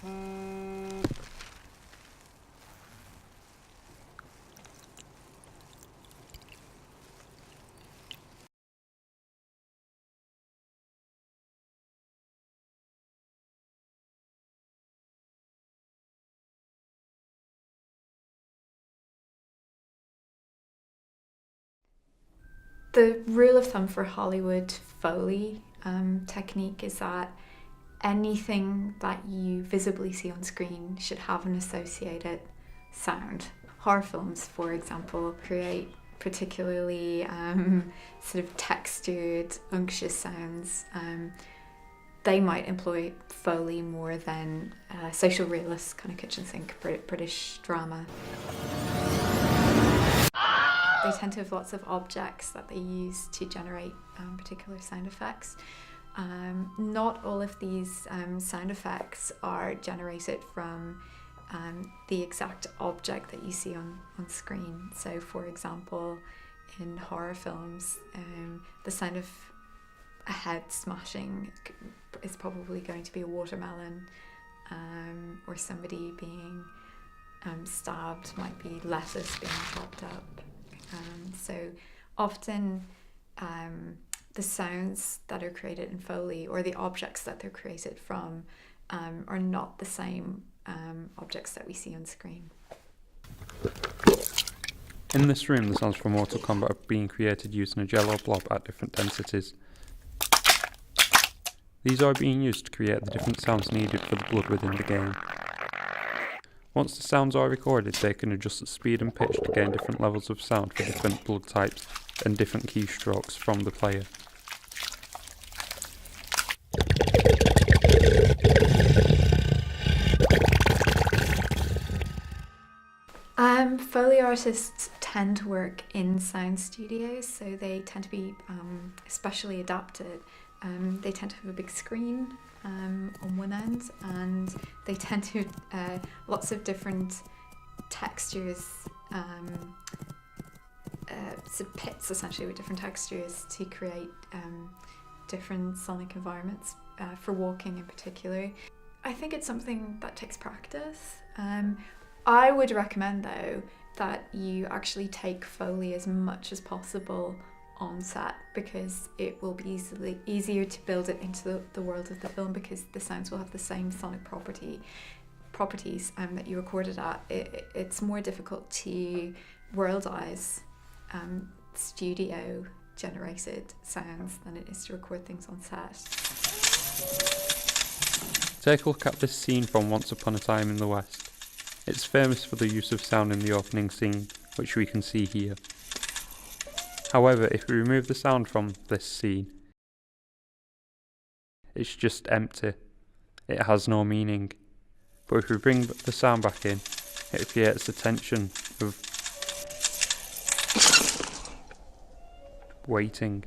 The rule of thumb for Hollywood Foley technique is that anything that you visibly see on screen should have an associated sound. Horror films, for example, create particularly sort of textured, unctuous sounds. They might employ Foley more than social realist kind of kitchen sink British drama. They tend to have lots of objects that they use to generate particular sound effects. Not all of these sound effects are generated from the exact object that you see on screen. So, for example, in horror films, the sound of a head smashing is probably going to be a watermelon, or somebody being stabbed might be lettuce being chopped up. So often the sounds that are created in Foley, or the objects that they're created from, are not the same objects that we see on screen. In this room, the sounds from Mortal Kombat are being created using a jello blob at different densities. These are being used to create the different sounds needed for the blood within the game. Once the sounds are recorded, they can adjust the speed and pitch to gain different levels of sound for different blood types and different keystrokes from the player. Foley artists tend to work in sound studios, so they tend to be specially adapted. They tend to have a big screen on one end, and they tend to have lots of different textures, so pits essentially with different textures to create different sonic environments for walking in particular. I think it's something that takes practice. I would recommend though that you actually take Foley as much as possible on set, because it will be easier to build it into the world of the film, because the sounds will have the same sonic properties that you recorded at. It's more difficult to worldize studio generated sounds than it is to record things on set. Take a look at this scene from Once Upon a Time in the West. It's famous for the use of sound in the opening scene, which we can see here. However, if we remove the sound from this scene, it's just empty. It has no meaning. But if we bring the sound back in, it creates the tension of waiting.